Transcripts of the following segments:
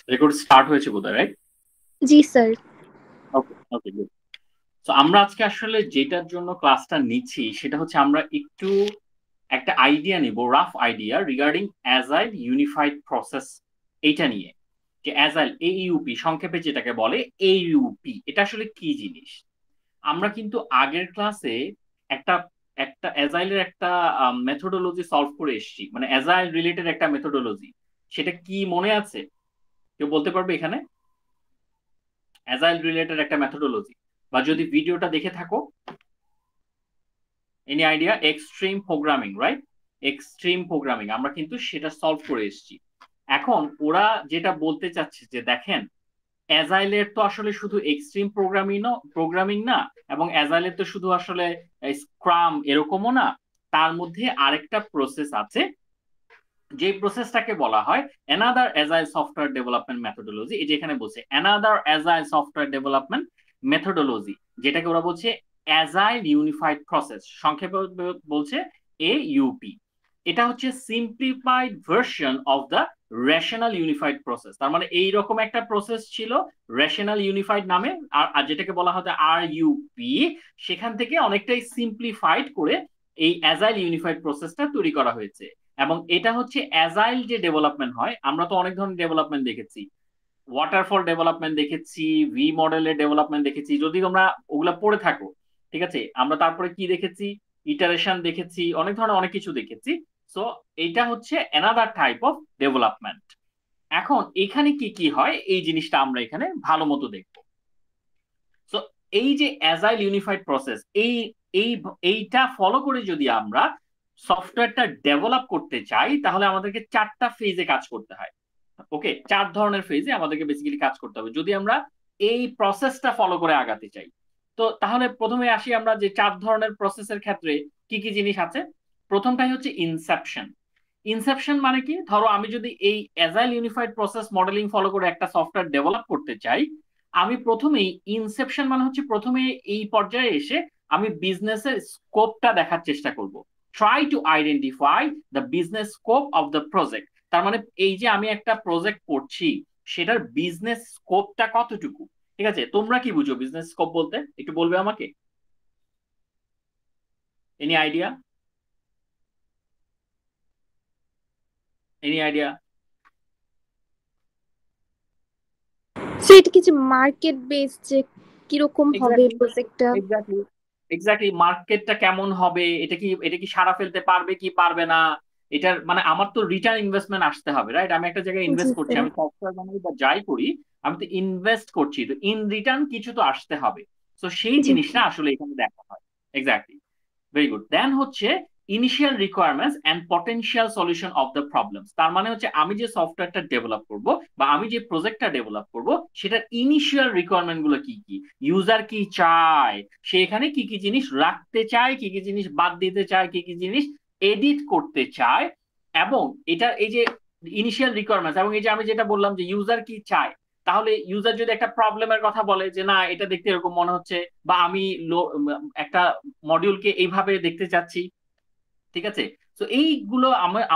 Record start হয়েছে বোধহয়, right? জি স্যার। ওকে ওকে, গুড। তো আমরা আজকে আসলে যেটার জন্য ক্লাসটা নিচ্ছি সেটা হচ্ছে আমরা একটু একটা আইডিয়া নিব, rough idea regarding agile unified process, এইটা নিয়ে। যে অ্যাজাইল এইইউপি সংক্ষেপে যেটাকে বলে, এইইউপি এটা আসলে কি জিনিস। আমরা কিন্তু আগের ক্লাসে একটা একটা অ্যাজাইলের একটা মেথোডোলজি সলভ করে এসেছি, মানে অ্যাজাইল রিলেটেড একটা মেথোডোলজি। সেটা কি মনে আছে? কেউ বলতে পারবে এখানে? অ্যাজাইল রিলেটেড একটা মেথোডোলজি, বা যদি ভিডিওটা দেখে থাকো, any idea? Extreme programming, right? Extreme programming আমরা কিন্তু সেটা সলভ করে এসেছি। এখন ওরা যেটা বলতে চাচ্ছে যে দেখেন, অ্যাজাইলের তো আসলে শুধু এক্সট্রিম প্রোগ্রামিং না, এবং অ্যাজাইলের তো শুধু আসলে স্ক্রাম এরকমও না। তার মধ্যে আরেকটা প্রসেস আছে, যে প্রসেসটাকে বলা হয় another agile software development methodology. এই যে এখানে বলছে another agile software development methodology, যেটাকে ওরা বলছে অ্যাজাইল ইউনিফাইড প্রসেস, সংক্ষেপে বলছে এইইউপি। এটা হচ্ছে simplified version of the rational unified process. তার মানে এইরকম একটা প্রসেস ছিল রেশনাল ইউনিফাইড নামে, আর যেটাকে বলা হতো আর ইউপি, সেখান থেকে অনেকটাই সিম্পলিফাইড করে এই অ্যাজাইল ইউনিফাইড প্রসেসটা তৈরি করা হয়েছে। এবং এটা হচ্ছে অ্যাজাইল যে ডেভেলপমেন্ট হয়, আমরা তো অনেক ধরনের ডেভেলপমেন্ট দেখেছি, ওয়াটারফল ডেভেলপমেন্ট দেখেছি, ভি মডেলের ডেভেলপমেন্ট দেখেছি, যদি তোমরা ওগুলা পড়ে থাকো। ঠিক আছে, আমরা তারপরে কি দেখেছি, ইটারেশন দেখেছি, অনেক ধরনের অনেক কিছু দেখেছি। সো এটা হচ্ছে অ্যানাদার টাইপ অফ ডেভেলপমেন্ট। এখন এখানে কি কি হয় এই জিনিসটা আমরা এখানে ভালো মতো দেখবো। সো এই যে অ্যাজাইল ইউনিফাইড প্রসেস, এই এই এইটা ফলো করে যদি আমরা সফটওয়্যারটা ডেভেলপ করতে চাই, তাহলে আমাদেরকে চারটা ফেজে কাজ করতে হয়। ওকে, চার ধরনের ফেজে আমাদেরকে বেসিক্যালি কাজ করতে হবে যদি আমরা এই প্রসেসটা ফলো করে আগাতে চাই। তো তাহলে প্রথমে আসি আমরা যে চার ধরনের প্রসেসের ক্ষেত্রে কি কি জিনিস আছে। প্রথমটাই হচ্ছে ইনসেপশন। ইনসেপশন মানে কি, ধরো আমি যদি এই agile unified process modelling follow করে একটা সফটওয়্যার ডেভেলপ করতে চাই, আমি প্রথমেই ইনসেপশন মানে হচ্ছে প্রথমে এই পর্যায়ে এসে আমি বিজনেসের স্কোপটা দেখার চেষ্টা করব। Try to identify the business scope of the project. তার মানে এই যে আমি একটা প্রজেক্ট করছি, সেটার বিজনেস স্কোপটা কতটুকু। ঠিক আছে, তোমরা কি বুঝো বিজনেস স্কোপ বলতে, একটু বলবে আমাকে? Any idea? Any idea? Sir এটা কি যে মার্কেট বেস, যে কিরকম হবে এক্স্যাক্টলি, প্রজেক্টটা? এক্স্যাক্টলি, এক্স্যাক্টলি মার্কেটটা কেমন হবে, এটা কি সারা ফেলতে পারবে কি পারবে না। এটার মানে আমার তো রিটার্ন ইনভেস্টমেন্ট আসতে হবে, রাইট? আমি একটা জায়গায় জি ইনভেস্ট করছি, স্যার। আমি সফটওয়্যার বানাই বা যাই করি, আমি তো ইনভেস্ট করছি, তো ইন রিটার্ন কিছু তো আসতে হবে। তো সেই জি। জিনিসটা আসলে এখানে দেখা হয়। Exactly, very good. দেন হচ্ছে initial requirements and potential solution of the problems. তার মানে হচ্ছে আমি যে সফটওয়্যারটা ডেভেলপ করব বা আমি যে প্রজেক্টটা ডেভেলপ করব, সেটার ইনিশিয়াল রিকোয়ারমেন্ট গুলো কি কি, ইউজার কি চায়, সে এখানে কি কি জিনিস রাখতে চায়, কি কি জিনিস বাদ দিতে চায়, কি কি জিনিস এডিট করতে চায়। এবং এটা এই যে ইনিশিয়াল রিকোয়ারমেন্টস, এবং এই যে আমি যেটা বললাম যে ইউজার কি চায়, তাহলে ইউজার যদি একটা প্রবলেমের কথা বলে যে না এটা দেখতে এরকম মনে হচ্ছে, বা আমি একটা মডিউলকে এইভাবে দেখতে চাচ্ছি, ঠিক আছে। তো এইগুলো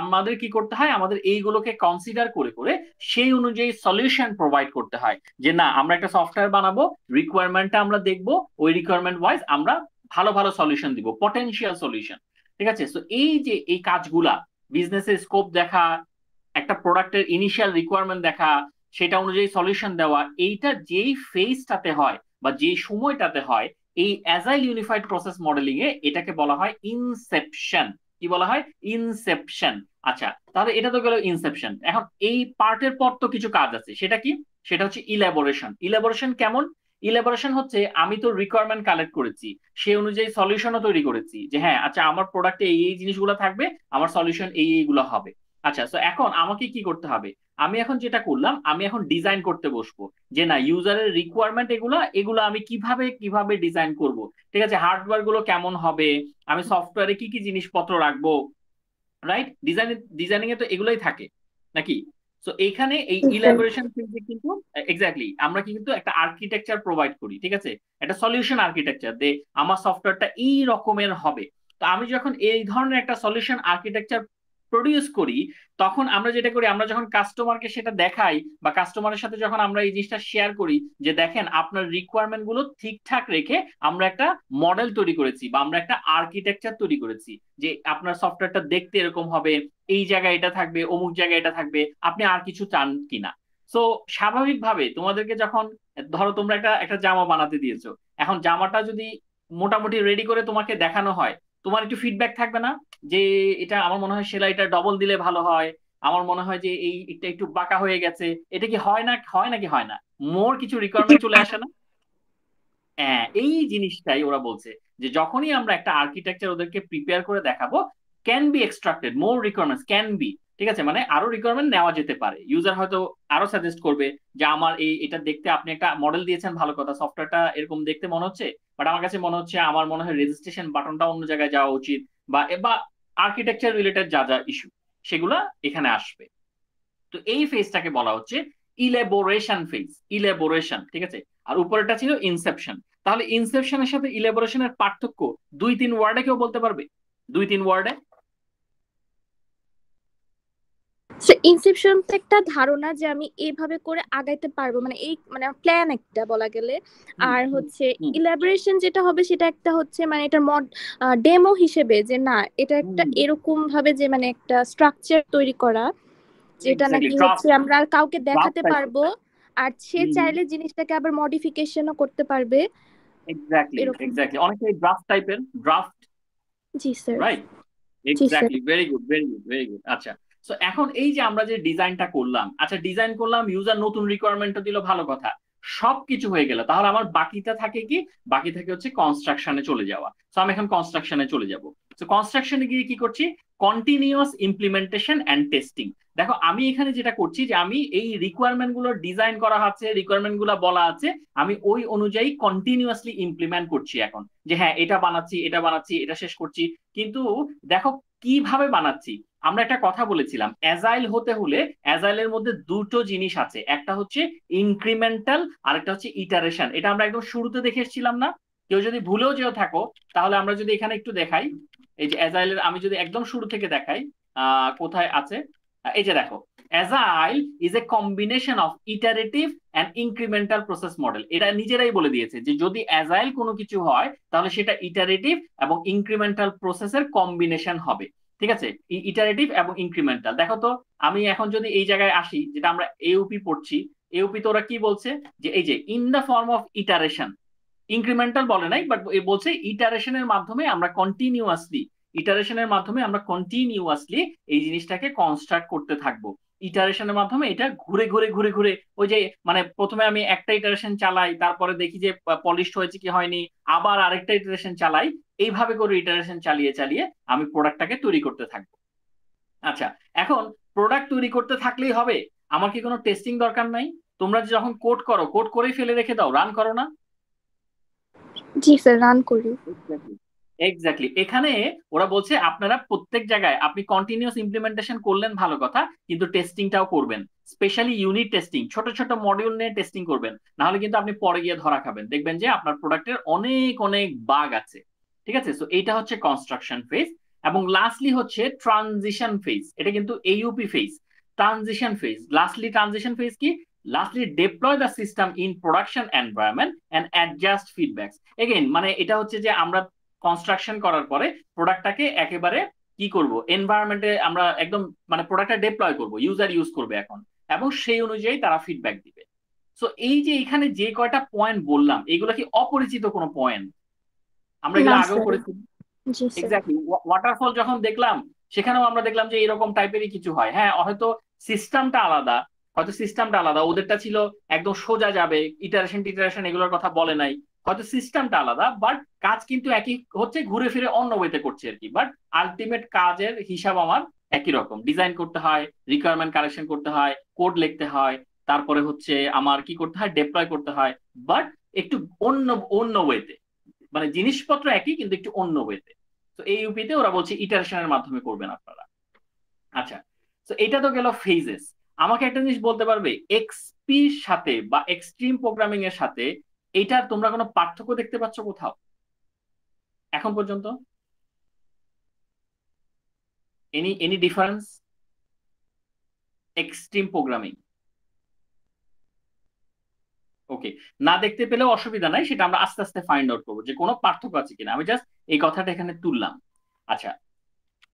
আমাদের কি করতে হয়, আমাদের এইগুলোকে কনসিডার করে করে সেই অনুযায়ী সলিউশন প্রোভাইড করতে হয়। যে না আমরা একটা সফটওয়্যার বানাবো, রিকোয়ারমেন্টটা আমরা দেখবো, ওই রিকোয়ারমেন্ট ওয়াইজ আমরা ভালো ভালো সলিউশন দিব, পটেনশিয়াল সলিউশন। ঠিক আছে, তো এই যে এই কাজগুলা, বিজনেসের স্কোপ দেখা, একটা প্রোডাক্টের ইনিশিয়াল রিকোয়ারমেন্ট দেখা, সেটা অনুযায়ী সলিউশন দেওয়া, এইটা যেই ফেজটাতে হয় বা যেই সময়টাতে হয় এই অ্যাজাইল ইউনিফাইড প্রসেস মডেলিং এ, এটাকে বলা হয় ইনসেপশন। কি বলা হয়? ইনসেপশন। আচ্ছা, তাহলে এটা তো গেল ইনসেপশন। এখন এই পার্টের পর তো কিছু কাজ আছে, সেটা কি? সেটা হচ্ছে ইলাবোরেশন। ইলাবোরেশন কেমন? ইলাবোরেশন হচ্ছে আমি তো রিকোয়ারমেন্ট কালেক্ট করেছি, সেই অনুযায়ী সলিউশনও তৈরি করেছি, যে হ্যাঁ আচ্ছা আমার প্রোডাক্টে এই এই জিনিসগুলো থাকবে, আমার সলিউশন এই এইগুলো হবে। আচ্ছা, তো এখন আমাকে কি করতে হবে? আমি এখন যেটা করলাম, আমি এখন ডিজাইন করতে বসবো, যে না ইউজারের রিকোয়ারমেন্ট এগুলো এগুলো আমি কিভাবে কিভাবে ডিজাইন করব। ঠিক আছে, হার্ডওয়্যার গুলো কেমন হবে, আমি সফটওয়্যারে কি কি জিনিসপত্র রাখবো, রাইট? ডিজাইনিং এ তো এগুলোই থাকে নাকি? তো এইখানে এই জি স্যার। ইলাবোরেশন ফেজে কিন্তু এক্স্যাক্টলি আমরা কিন্তু একটা আর্কিটেকচার প্রোভাইড করি, ঠিক আছে, একটা সলিউশন আর্কিটেকচার দে, আমার সফটওয়্যারটা এই রকমের হবে। তো আমি যখন এই ধরনের একটা সলিউশন আর্কিটেকচার প্রডিউস করি, তখন আমরা যেটা করি, আমরা যখন কাস্টমারকে সেটা দেখাই বা কাস্টমারের সাথে যখন আমরা এই জিনিসটা শেয়ার করি যে দেখেন আপনার রিকোয়ারমেন্ট গুলো ঠিকঠাক রেখে আমরা একটা মডেল তৈরি করেছি বা আমরা একটা আর্কিটেকচার তৈরি করেছি, যে আপনার সফটওয়্যারটা দেখতে এরকম হবে, এই জায়গায় এটা থাকবে, অমুক জায়গায় এটা থাকবে, আপনি আর কিছু চান কিনা। সো স্বাভাবিকভাবে তোমাদেরকে যখন, ধরো তোমরা একটা একটা জামা বানাতে দিয়েছো, এখন জামাটা যদি মোটামুটি রেডি করে তোমাকে দেখানো হয়, তোমার একটু ফিডব্যাক থাকবে না যে এটা আমার মনে হয় সেলাইটা ডবল দিলে ভালো হয়, আমার মনে হয় যে এই এটা একটু বাঁকা হয়ে গেছে, এটা কি হয় না, হয় নাকি হয় না, মোর কিছু রিকোয়ারমেন্ট চলে আসে না? হ্যাঁ, এই জিনিসটাই ওরা বলছে, যে যখনই আমরা একটা আর্কিটেকচার ওদেরকে প্রিপেয়ার করে দেখাবো, can be extracted more requirements can be, ঠিক আছে, মানে আরো রিকোয়ারমেন্ট নেওয়া যেতে পারে, ইউজার হয়তো আরো সাজেস্ট করবে যে আমার এই এটা দেখতে, আপনি একটা মডেল দিয়েছেন ভালো কথা, সফটওয়্যারটা এরকম দেখতে মনে হচ্ছে, বাট আমার কাছে মনে হচ্ছে আমার মনে হয় রেজিস্ট্রেশন বাটনটা অন্য জায়গায় যাওয়া উচিত, বা আর্কিটেকচার রিলেটেড যা যা ইস্যু সেগুলা এখানে আসবে। তো এই ফেজটাকে বলা হচ্ছে ইলেবোরেশন ফেজ, ইলেবোরেশন, ঠিক আছে। আর উপরেটা ছিল ইনসেপশন। তাহলে ইনসেপশনের সাথে ইলেবোরেশনের পার্থক্য 2-3 ওয়ার্ডে কেউ বলতে পারবে? 2-3 ওয়ার্ডে। ইনসেপশন তো একটা ধারণা যে আমি এইভাবে করে আগাইতে পারবো, মানে এই মানে প্ল্যান একটা বলা গেলে। হুম আর হুম হচ্ছে হুম ইলাবোরেশন যেটা হবে সেটা একটা হচ্ছে মানে এটার ডেমো হিসেবে, যে না এটা একটা হুম এরকম ভাবে যে মানে একটা স্ট্রাকচার তৈরি করা, যেটা এক্স্যাক্টলি, নাকি হচ্ছে ড্রাফট, আমরা কাউকে ড্রাফট দেখাতে টাইপের। পারবো, আর সে হুম হুম চাইলে জিনিসটাকে আবার মডিফিকেশনও করতে পারবে এক্স্যাক্টলি, এরকম। এক্স্যাক্টলি, অনেকটাই ড্রাফট টাইপের, ড্রাফট, জি স্যার। রাইট? জি sir. Exactly, very good, very good, very good. আচ্ছা, তো এখন এই যে আমরা যে ডিজাইনটা করলাম, আচ্ছা ডিজাইন করলাম, ইউজার নতুন রিকোয়ারমেন্টটা দিল, ভালো কথা, সবকিছু হয়ে গেল, তাহলে আমার বাকিটা থাকে কি? বাকি থাকে হচ্ছে কনস্ট্রাকশনে চলে যাওয়া। তো আমি এখন কনস্ট্রাকশনে চলে যাব। তো কনস্ট্রাকশনে গিয়ে কি করছি? Continuous implementation and testing. দেখো আমি এখানে যেটা করছি, যে আমি এই রিকোয়ারমেন্ট গুলো ডিজাইন করা আছে, রিকোয়ারমেন্ট গুলো বলা আছে, আমি ওই অনুযায়ী কন্টিনিউয়াসলি ইমপ্লিমেন্ট করছি এখন, যে হ্যাঁ এটা বানাচ্ছি, এটা বানাচ্ছি, এটা শেষ করছি। কিন্তু দেখো কিভাবে বানাচ্ছি। আমরা একটা কথা বলেছিলাম, অ্যাজাইল হতে হলে অ্যাজাইলের মধ্যে দুটো জিনিস আছে, একটা হচ্ছে ইনক্রিমেন্টাল আর একটা হচ্ছে ইটারেশন। এটা আমরা একদম শুরুতে দেখে এসেছিলাম না? কেউ যদি ভুলেও যেও থাকো, তাহলে আমরা যদি এখানে একটু দেখাই, এই যে অ্যাজাইলের আমি যদি একদম শুরু থেকে দেখাই, কোথায় আছে, এই যে দেখো, agile is a combination of iterative and incremental process model. এটা নিজেরাই বলে দিয়েছে যে যদি অ্যাজাইল কোনো কিছু হয় তাহলে সেটা ইটারেটিভ এবং ইনক্রিমেন্টাল প্রসেসের কম্বিনেশন হবে, ঠিক আছে, ইটারেটিভ এবং ইনক্রিমেন্টাল। দেখো তো, আমি এখন যদি এই জায়গায় আসি, যেটা আমরা এউপি পড়ছি, এউপি তো ওরা কি বলছে, যে এই যে in the form of iteration, incremental বলে নাই, বাট বলছে ইটারেশনের মাধ্যমে আমরা কন্টিনিউয়াসলি, ইটারেশনের মাধ্যমে আমরা কন্টিনিউয়াসলি এই জিনিসটাকে কনস্ট্রাক্ট করতে থাকবো। ইটারেশনের মাধ্যমে এটা ঘুরে ঘুরে ঘুরে ঘুরে, ওই যে মানে প্রথমে আমি একটা ইটারেশন চালাই, তারপরে দেখি যে পলিশড হয়েছে কি হয়নি, আবার আরেকটা ইটারেশন চালাই, এইভাবে করে ইটারেশন চালিয়ে চালিয়ে আমি প্রোডাক্টটাকে তৈরি করতে থাকবো। আচ্ছা, এখন প্রোডাক্ট তৈরি করতে থাকলেই হবে? আমার কি কোনো টেস্টিং দরকার নাই? তোমরা যে যখন কোড করো, কোড করেই ফেলে রেখে দাও, রান করো না? জি স্যার, রান করি। এক্স্যাক্টলি, এক্স্যাক্টলি, এখানে ওরা বলছে আপনারা প্রত্যেক জায়গায় আপনি কন্টিনিউয়াস ইমপ্লিমেন্টেশন করলেন ভালো কথা, কিন্তু টেস্টিংটাও করবেন, স্পেশালি ইউনিট টেস্টিং, ছোট ছোট মডিউল নিয়ে টেস্টিং করবেন, না হলে কিন্তু আপনি পরে গিয়ে ধরা খাবেন, দেখবেন যে আপনার প্রোডাক্টের অনেক অনেক বাগ আছে। ঠিক আছে, সো এইটা হচ্ছে কনস্ট্রাকশন ফেজ। এবং লাস্টলি হচ্ছে ট্রানজিশন ফেজ, এটা কিন্তু AUP phase. Transition phase, lastly transition phase কি? Lastly deploy the system in production environment and adjust feedbacks. Again মানে এটা হচ্ছে যে আমরা কনস্ট্রাকশন করার পরে প্রোডাক্টটাকে একেবারে কি করব, এনভায়রনমেন্টে আমরা একদম মানে প্রোডাক্টটা ডিপ্লয় করব, ইউজার ইউজ করবে এখন, এবং সেই অনুযায়ী তারা ফিডব্যাক দিবে। সো এই যে এখানে যে কয়টা পয়েন্ট বললাম, এগুলো কি অপরিচিত কোনো পয়েন্ট? আমরা না এগুলো আগেও স্যার। করেছি। জি স্যার। এক্স্যাক্টলি, ওয়াটারফল যখন দেখলাম, সেখানেও আমরা দেখলাম যে এরকম টাইপেরই কিছু হয়। হ্যাঁ হয়তো সিস্টেমটা আলাদা, হয়তো সিস্টেমটা আলাদা, ওদেরটা ছিল একদম সোজা যাবে, ইটারেশন টিটারেশন এগুলোর কথা বলে নাই, হয়তো সিস্টেমটা আলাদা, বাট কাজ কিন্তু একই হচ্ছে, ঘুরে ফিরে অন্য ওয়েতে করছে আর কি, বাট আলটিমেট কাজের হিসাব আমার একই রকম, ডিজাইন করতে হয়, রিকোয়ারমেন্ট কালেকশন করতে হয়, কোড লিখতে হয়, তারপরে হচ্ছে আমার কি করতে হয়, ডেপ্লয় করতে হয়, বাট একটু অন্য অন্য ওয়েতে, মানে জিনিসপত্র একই কিন্তু একটু অন্য ওয়েতে। তো এই ইউপিতে ওরা বলছে ইটারেশনের মাধ্যমে করবেন আপনারা। আচ্ছা, তো এটা তো গেল ফেজেস। আমাকে একটা জিনিস বলতে পারবে, এক্সপির সাথে বা এক্সট্রিম প্রোগ্রামিং এর সাথে এইটার তোমরা কোনো পার্থক্য দেখতে পাচ্ছ কোথাও এখন পর্যন্ত? Any difference? এক্সট্রিম প্রোগ্রামিং, ওকে, না দেখতে পেলেও অসুবিধা নাই, সেটা আমরা আস্তে আস্তে ফাইন্ড আউট করবো যে কোনো পার্থক্য আছে কিনা, আমি জাস্ট এই কথাটা এখানে তুললাম। আচ্ছা,